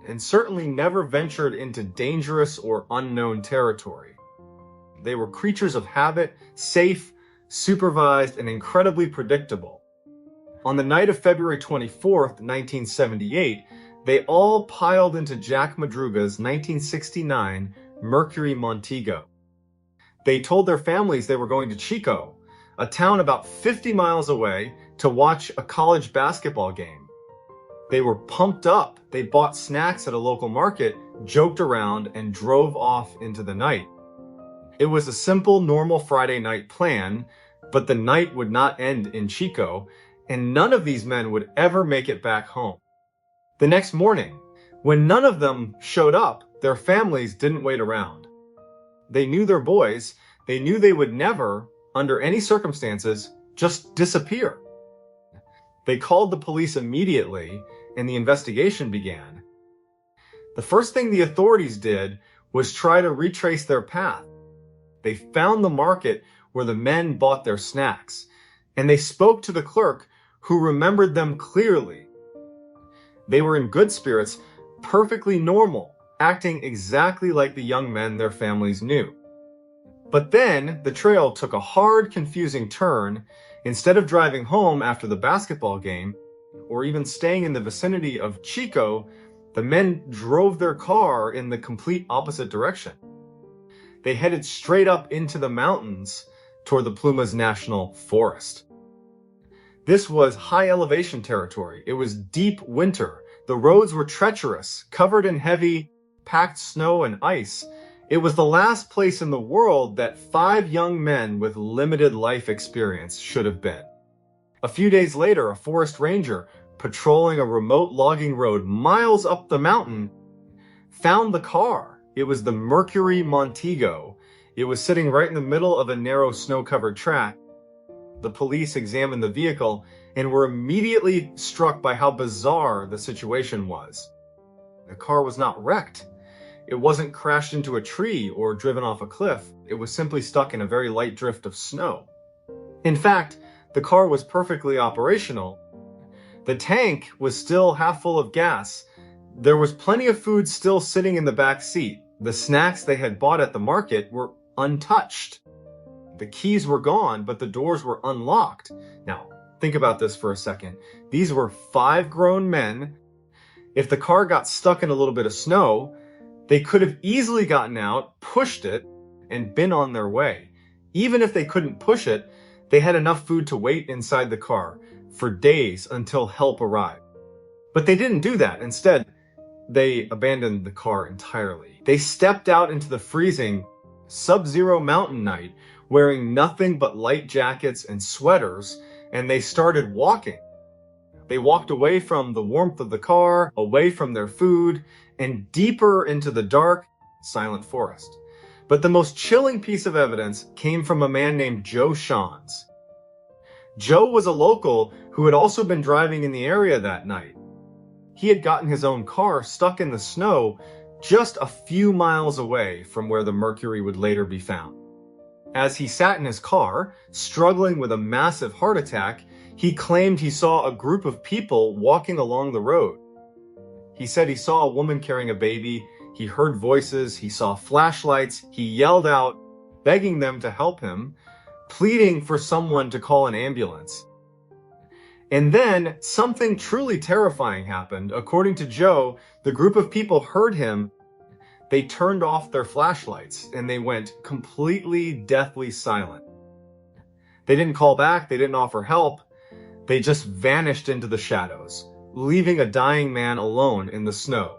and certainly never ventured into dangerous or unknown territory. They were creatures of habit, safe, supervised, and incredibly predictable. On the night of February 24th, 1978, they all piled into Jack Madruga's 1969 Mercury Montego. They told their families they were going to Chico, a town about 50 miles away, to watch a college basketball game. They were pumped up. They bought snacks at a local market, joked around, and drove off into the night. It was a simple, normal Friday night plan, but the night would not end in Chico, and none of these men would ever make it back home. The next morning, when none of them showed up, their families didn't wait around. They knew their boys. They knew they would never, under any circumstances, just disappear. They called the police immediately, and the investigation began. The first thing the authorities did was try to retrace their path. They found the market where the men bought their snacks, and they spoke to the clerk, who remembered them clearly. They were in good spirits, perfectly normal, acting exactly like the young men their families knew. But then the trail took a hard, confusing turn. Instead of driving home after the basketball game, or even staying in the vicinity of Chico, the men drove their car in the complete opposite direction. They headed straight up into the mountains toward the Plumas National Forest. This was high elevation territory. It was deep winter. The roads were treacherous, covered in heavy, packed snow and ice. It was the last place in the world that 5 young men with limited life experience should have been. A few days later, a forest ranger patrolling a remote logging road miles up the mountain found the car. It was the Mercury Montego. It was sitting right in the middle of a narrow snow-covered track. The police examined the vehicle and were immediately struck by how bizarre the situation was. The car was not wrecked. It wasn't crashed into a tree or driven off a cliff. It was simply stuck in a very light drift of snow. In fact, the car was perfectly operational. The tank was still half full of gas. There was plenty of food still sitting in the back seat. The snacks they had bought at the market were untouched. The keys were gone, but the doors were unlocked. Now, think about this for a second. These were 5 grown men. If the car got stuck in a little bit of snow, they could have easily gotten out, pushed it, and been on their way. Even if they couldn't push it, they had enough food to wait inside the car for days until help arrived. But they didn't do that. Instead, they abandoned the car entirely. They stepped out into the freezing, sub-zero mountain night, wearing nothing but light jackets and sweaters, and they started walking. They walked away from the warmth of the car, away from their food, and deeper into the dark, silent forest. But the most chilling piece of evidence came from a man named Joe Shans. Joe was a local who had also been driving in the area that night. He had gotten his own car stuck in the snow just a few miles away from where the mercury would later be found. As he sat in his car, struggling with a massive heart attack, he claimed he saw a group of people walking along the road. He said he saw a woman carrying a baby, he heard voices, he saw flashlights, he yelled out, begging them to help him, pleading for someone to call an ambulance. And then something truly terrifying happened. According to Joe, the group of people heard him. They turned off their flashlights and they went completely deathly silent. They didn't call back, they didn't offer help. They just vanished into the shadows, leaving a dying man alone in the snow.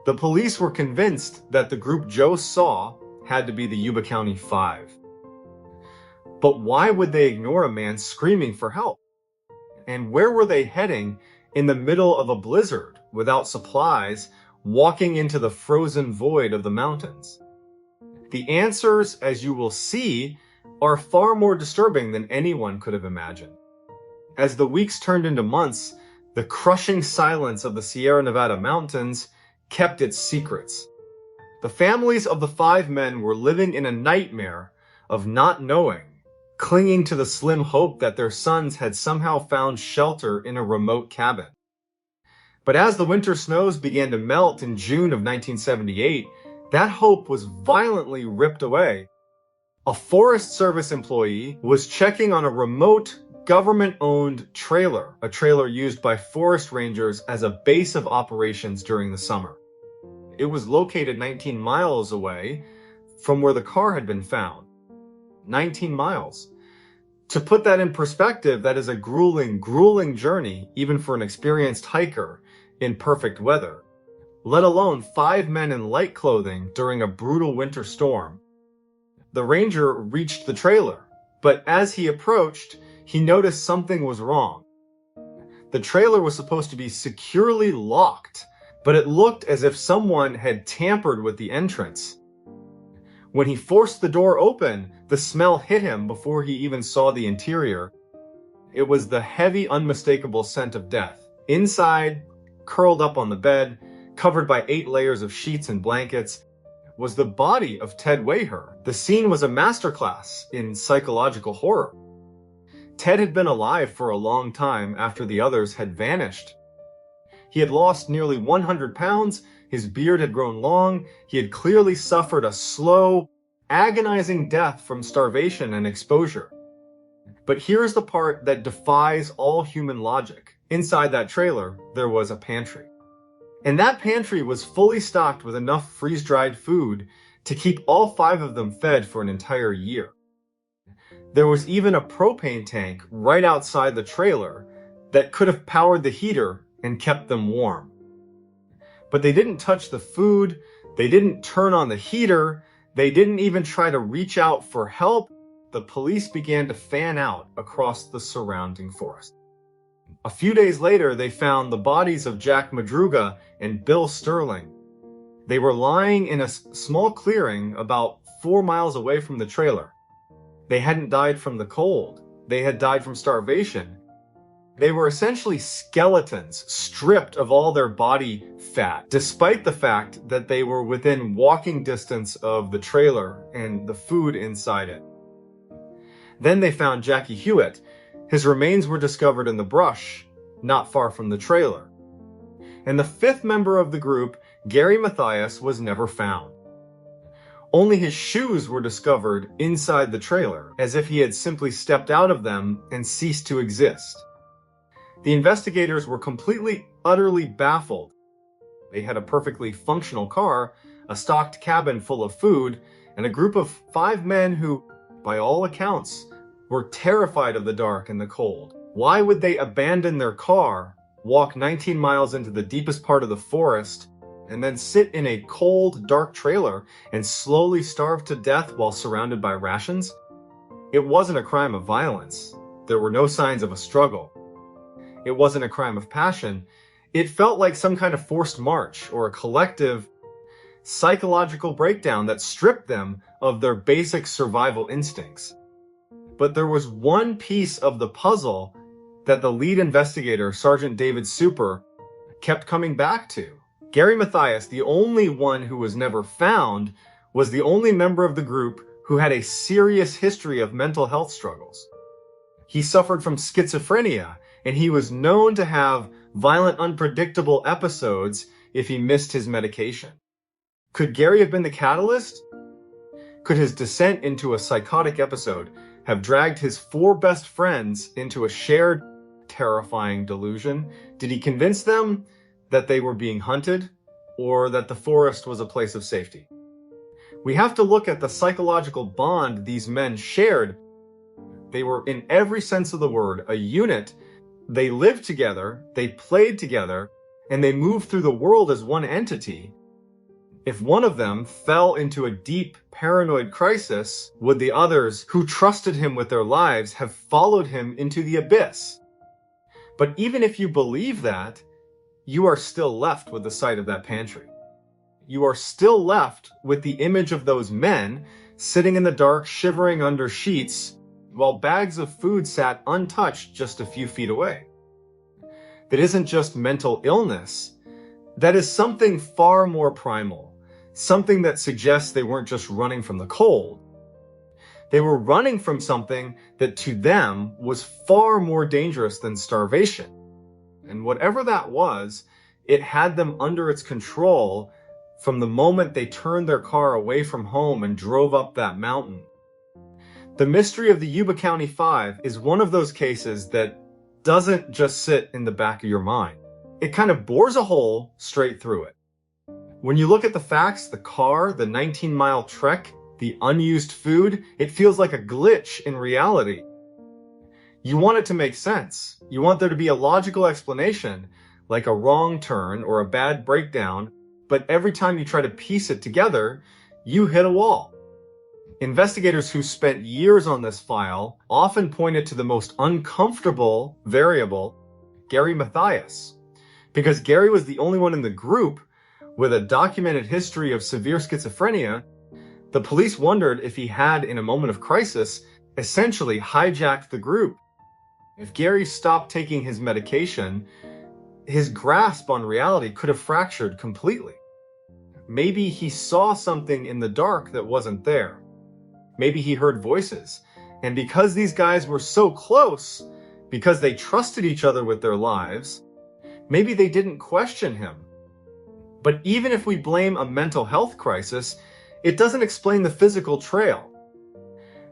The police were convinced that the group Joe saw had to be the Yuba County Five. But why would they ignore a man screaming for help? And where were they heading in the middle of a blizzard, without supplies, walking into the frozen void of the mountains? The answers, as you will see, are far more disturbing than anyone could have imagined. As the weeks turned into months, the crushing silence of the Sierra Nevada mountains kept its secrets. The families of the five men were living in a nightmare of not knowing, clinging to the slim hope that their sons had somehow found shelter in a remote cabin. But as the winter snows began to melt in June of 1978, that hope was violently ripped away. A Forest Service employee was checking on a remote, government-owned trailer, a trailer used by forest rangers as a base of operations during the summer. It was located 19 miles away from where the car had been found. 19 miles. To put that in perspective, that is a grueling journey, even for an experienced hiker in perfect weather, let alone 5 men in light clothing during a brutal winter storm. The ranger reached the trailer, but as he approached, he noticed something was wrong. The trailer was supposed to be securely locked, but it looked as if someone had tampered with the entrance. When he forced the door open, the smell hit him before he even saw the interior. It was the heavy, unmistakable scent of death. Inside, curled up on the bed, covered by 8 layers of sheets and blankets, was the body of Ted Wayher. The scene was a masterclass in psychological horror. Ted had been alive for a long time after the others had vanished. He had lost nearly 100 pounds, his beard had grown long, he had clearly suffered a slow, agonizing death from starvation and exposure. But here's the part that defies all human logic. Inside that trailer, there was a pantry. And that pantry was fully stocked with enough freeze-dried food to keep all 5 of them fed for an entire year. There was even a propane tank right outside the trailer that could have powered the heater and kept them warm. But they didn't touch the food, they didn't turn on the heater, they didn't even try to reach out for help. The police began to fan out across the surrounding forest. A few days later, they found the bodies of Jack Madruga and Bill Sterling. They were lying in a small clearing about 4 miles away from the trailer. They hadn't died from the cold. They had died from starvation. They were essentially skeletons, stripped of all their body fat, despite the fact that they were within walking distance of the trailer and the food inside it. Then they found Jackie Hewitt. His remains were discovered in the brush, not far from the trailer. And the 5th member of the group, Gary Mathias, was never found. Only his shoes were discovered inside the trailer, as if he had simply stepped out of them and ceased to exist. The investigators were completely, utterly baffled. They had a perfectly functional car, a stocked cabin full of food, and a group of 5 men who, by all accounts, were terrified of the dark and the cold. Why would they abandon their car walk 19 miles into the deepest part of the forest, and then sit in a cold, dark trailer and slowly starve to death while surrounded by rations? It wasn't a crime of violence. There were no signs of a struggle. It wasn't a crime of passion. It felt like some kind of forced march or a collective psychological breakdown that stripped them of their basic survival instincts. But there was one piece of the puzzle that the lead investigator, Sergeant David Super, kept coming back to. Gary Mathias, the only one who was never found, was the only member of the group who had a serious history of mental health struggles. He suffered from schizophrenia, and he was known to have violent, unpredictable episodes if he missed his medication. Could Gary have been the catalyst? Could his descent into a psychotic episode have dragged his 4 best friends into a shared, terrifying delusion? Did he convince them that they were being hunted, or that the forest was a place of safety? We have to look at the psychological bond these men shared. They were, in every sense of the word, a unit. They lived together, they played together, and they moved through the world as one entity. If one of them fell into a deep paranoid crisis, would the others, who trusted him with their lives, have followed him into the abyss? But even if you believe that, you are still left with the sight of that pantry. You are still left with the image of those men sitting in the dark, shivering under sheets, while bags of food sat untouched just a few feet away. That isn't just mental illness. That is something far more primal. Something that suggests they weren't just running from the cold. They were running from something that to them was far more dangerous than starvation. And whatever that was, it had them under its control from the moment they turned their car away from home and drove up that mountain. The mystery of the Yuba County Five is one of those cases that doesn't just sit in the back of your mind. It kind of bores a hole straight through it. When you look at the facts, the car, the 19-mile trek, the unused food, it feels like a glitch in reality. You want it to make sense. You want there to be a logical explanation, like a wrong turn or a bad breakdown, but every time you try to piece it together, you hit a wall. Investigators who spent years on this file often pointed to the most uncomfortable variable, Gary Mathias. Because Gary was the only one in the group with a documented history of severe schizophrenia, the police wondered if he had, in a moment of crisis, essentially hijacked the group. If Gary stopped taking his medication, his grasp on reality could have fractured completely. Maybe he saw something in the dark that wasn't there. Maybe he heard voices. And because these guys were so close, because they trusted each other with their lives, maybe they didn't question him. But even if we blame a mental health crisis, it doesn't explain the physical trail.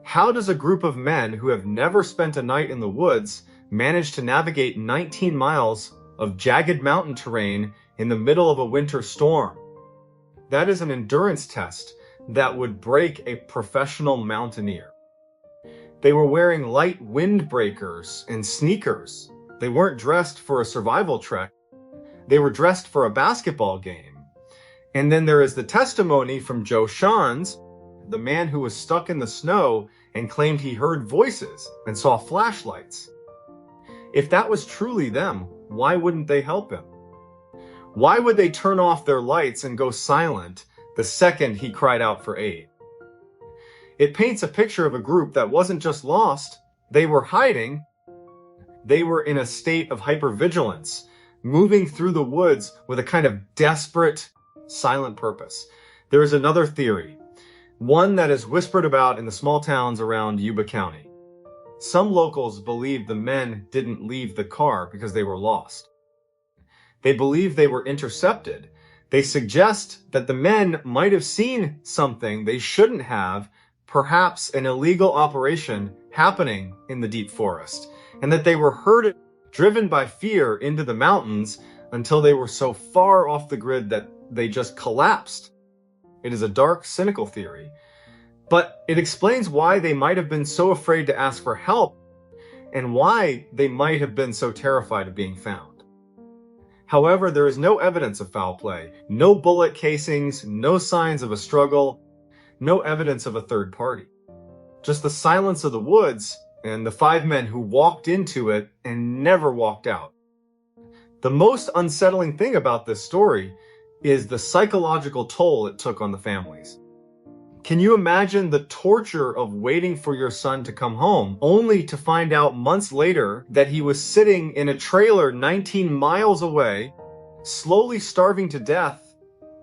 How does a group of men who have never spent a night in the woods manage to navigate 19 miles of jagged mountain terrain in the middle of a winter storm? That is an endurance test that would break a professional mountaineer. They were wearing light windbreakers and sneakers. They weren't dressed for a survival trek. They were dressed for a basketball game. And then there is the testimony from Joe Shans, the man who was stuck in the snow and claimed he heard voices and saw flashlights. If that was truly them, why wouldn't they help him? Why would they turn off their lights and go silent the second he cried out for aid? It paints a picture of a group that wasn't just lost, they were hiding. They were in a state of hypervigilance, moving through the woods with a kind of desperate, silent purpose. There is another theory, one that is whispered about in the small towns around Yuba County. Some locals believe the men didn't leave the car because they were lost. They believe they were intercepted. They suggest that the men might have seen something they shouldn't have, perhaps an illegal operation happening in the deep forest, and that they were herded, driven by fear into the mountains until they were so far off the grid that they just collapsed. It is a dark, cynical theory, but it explains why they might have been so afraid to ask for help and why they might have been so terrified of being found. However, there is no evidence of foul play, no bullet casings, no signs of a struggle, no evidence of a third party. Just the silence of the woods and the 5 men who walked into it and never walked out. The most unsettling thing about this story is the psychological toll it took on the families. Can you imagine the torture of waiting for your son to come home, only to find out months later that he was sitting in a trailer 19 miles away, slowly starving to death,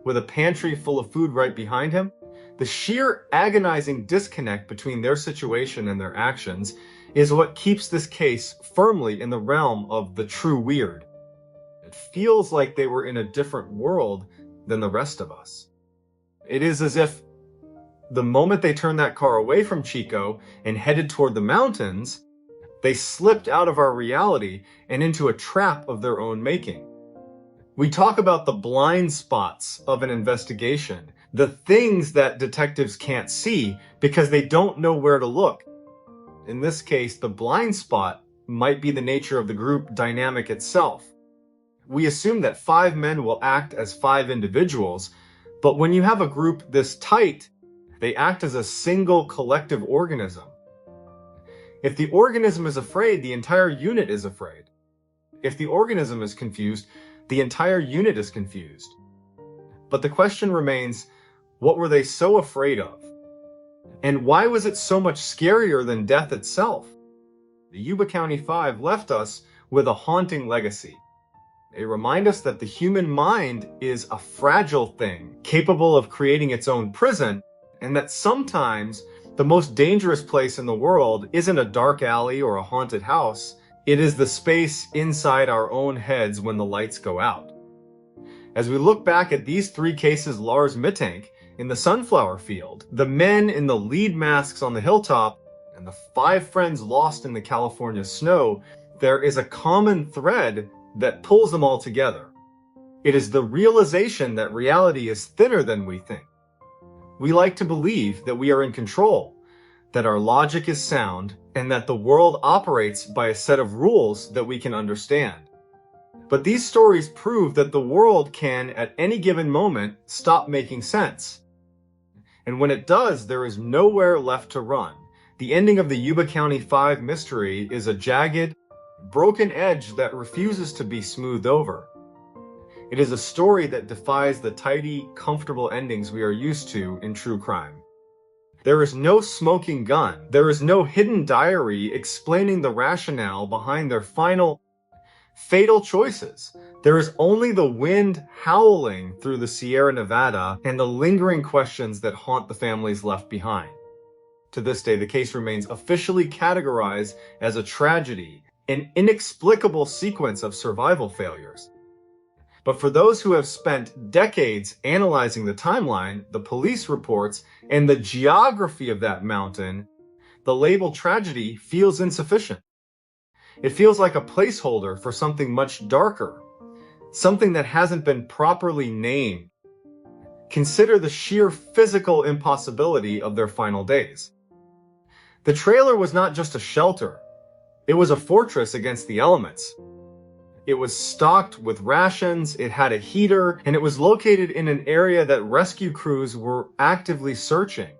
with a pantry full of food right behind him? The sheer agonizing disconnect between their situation and their actions is what keeps this case firmly in the realm of the true weird. It feels like they were in a different world than the rest of us. It is as if the moment they turned that car away from Chico and headed toward the mountains, they slipped out of our reality and into a trap of their own making. We talk about the blind spots of an investigation, the things that detectives can't see because they don't know where to look. In this case, the blind spot might be the nature of the group dynamic itself. We assume that 5 men will act as 5 individuals, but when you have a group this tight, they act as a single collective organism. If the organism is afraid, the entire unit is afraid. If the organism is confused, the entire unit is confused. But the question remains, what were they so afraid of? And why was it so much scarier than death itself? The Yuba County 5 left us with a haunting legacy. They remind us that the human mind is a fragile thing, capable of creating its own prison, and that sometimes the most dangerous place in the world isn't a dark alley or a haunted house. It is the space inside our own heads when the lights go out. As we look back at these 3 cases, Lars Mittank in the sunflower field, the men in the lead masks on the hilltop, and the 5 friends lost in the California snow, there is a common thread that pulls them all together. It is the realization that reality is thinner than we think. We like to believe that we are in control, that our logic is sound, and that the world operates by a set of rules that we can understand. But these stories prove that the world can, at any given moment, stop making sense. And when it does, there is nowhere left to run. The ending of the Yuba County 5 mystery is a jagged, broken edge that refuses to be smoothed over. It is a story that defies the tidy, comfortable endings we are used to in true crime. There is no smoking gun. There is no hidden diary explaining the rationale behind their final, fatal choices. There is only the wind howling through the Sierra Nevada and the lingering questions that haunt the families left behind. To this day, the case remains officially categorized as a tragedy, an inexplicable sequence of survival failures. But for those who have spent decades analyzing the timeline, the police reports, and the geography of that mountain, the label tragedy feels insufficient. It feels like a placeholder for something much darker, something that hasn't been properly named. Consider the sheer physical impossibility of their final days. The trailer was not just a shelter. It was a fortress against the elements. It was stocked with rations, it had a heater, and it was located in an area that rescue crews were actively searching.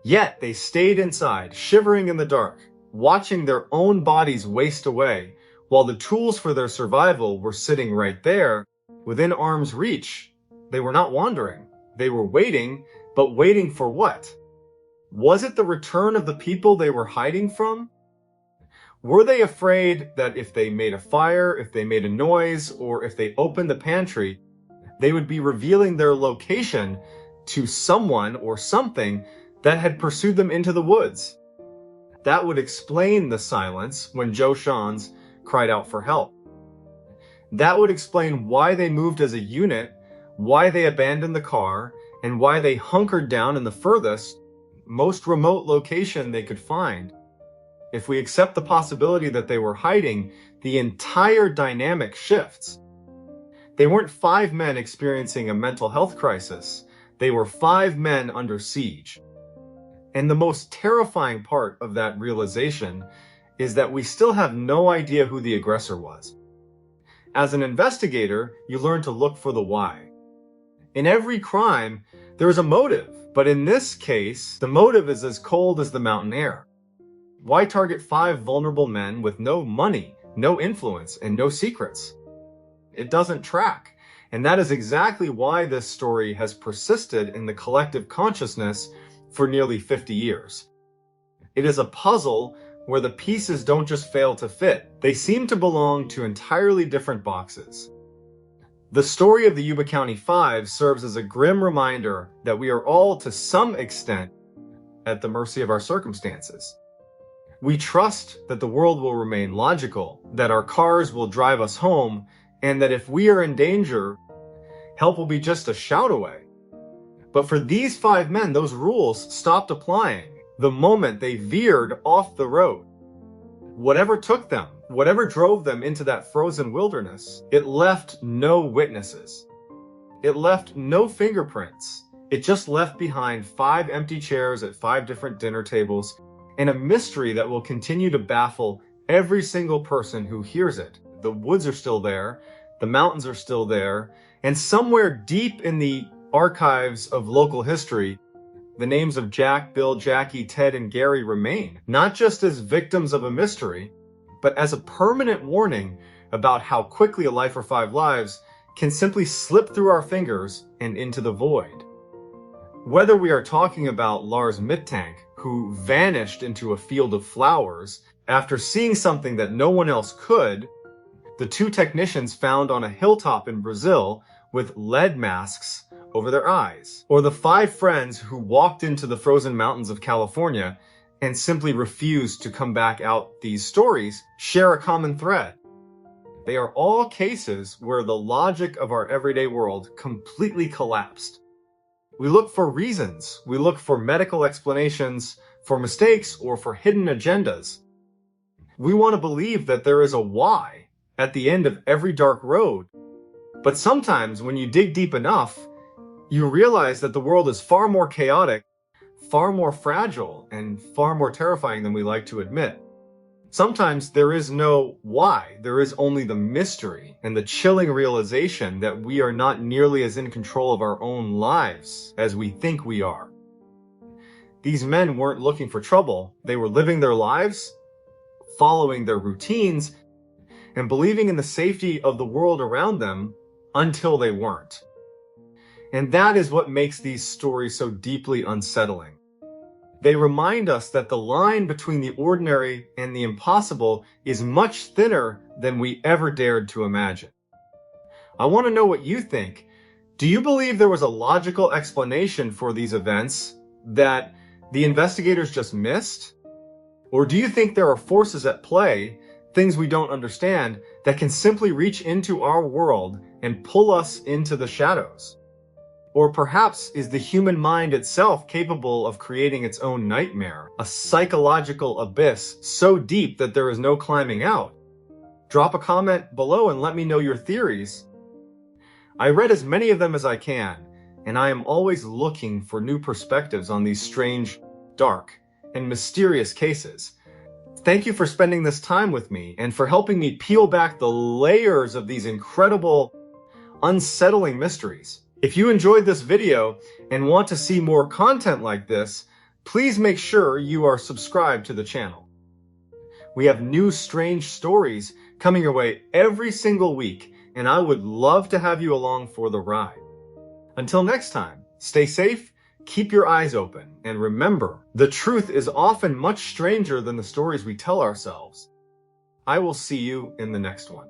Yet they stayed inside, shivering in the dark, watching their own bodies waste away, while the tools for their survival were sitting right there, within arm's reach. They were not wandering. They were waiting, but waiting for what? Was it the return of the people they were hiding from? Were they afraid that if they made a fire, if they made a noise, or if they opened the pantry, they would be revealing their location to someone or something that had pursued them into the woods? That would explain the silence when Joe Shans cried out for help. That would explain why they moved as a unit, why they abandoned the car, and why they hunkered down in the furthest, most remote location they could find. If we accept the possibility that they were hiding, the entire dynamic shifts. They weren't 5 men experiencing a mental health crisis. They were 5 men under siege. And the most terrifying part of that realization is that we still have no idea who the aggressor was. As an investigator, you learn to look for the why. In every crime, there is a motive, but in this case, the motive is as cold as the mountain air. Why target 5 vulnerable men with no money, no influence, and no secrets? It doesn't track, and that is exactly why this story has persisted in the collective consciousness for nearly 50 years. It is a puzzle where the pieces don't just fail to fit, they seem to belong to entirely different boxes. The story of the Yuba County Five serves as a grim reminder that we are all, to some extent, at the mercy of our circumstances. We trust that the world will remain logical, that our cars will drive us home, and that if we are in danger, help will be just a shout away. But for these 5 men, those rules stopped applying the moment they veered off the road. Whatever took them, whatever drove them into that frozen wilderness, it left no witnesses. It left no fingerprints. It just left behind 5 empty chairs at 5 different dinner tables, and a mystery that will continue to baffle every single person who hears it. The woods are still there, the mountains are still there, and somewhere deep in the archives of local history, the names of Jack, Bill, Jackie, Ted, and Gary remain, not just as victims of a mystery, but as a permanent warning about how quickly a life or 5 lives can simply slip through our fingers and into the void. Whether we are talking about Lars Mittank, who vanished into a field of flowers after seeing something that no one else could, the 2 technicians found on a hilltop in Brazil with lead masks over their eyes, or the 5 friends who walked into the frozen mountains of California and simply refused to come back out, these stories share a common thread. They are all cases where the logic of our everyday world completely collapsed. We look for reasons, we look for medical explanations, for mistakes, or for hidden agendas. We want to believe that there is a why at the end of every dark road. But sometimes when you dig deep enough, you realize that the world is far more chaotic, far more fragile, and far more terrifying than we like to admit. Sometimes there is no why, there is only the mystery and the chilling realization that we are not nearly as in control of our own lives as we think we are. These men weren't looking for trouble, they were living their lives, following their routines, and believing in the safety of the world around them until they weren't. And that is what makes these stories so deeply unsettling. They remind us that the line between the ordinary and the impossible is much thinner than we ever dared to imagine. I want to know what you think. Do you believe there was a logical explanation for these events that the investigators just missed? Or do you think there are forces at play, things we don't understand, that can simply reach into our world and pull us into the shadows? Or perhaps is the human mind itself capable of creating its own nightmare, a psychological abyss so deep that there is no climbing out? Drop a comment below and let me know your theories. I read as many of them as I can, and I am always looking for new perspectives on these strange, dark, and mysterious cases. Thank you for spending this time with me and for helping me peel back the layers of these incredible, unsettling mysteries. If you enjoyed this video and want to see more content like this, please make sure you are subscribed to the channel. We have new strange stories coming your way every single week, and I would love to have you along for the ride. Until next time, stay safe, keep your eyes open, and remember, the truth is often much stranger than the stories we tell ourselves. I will see you in the next one.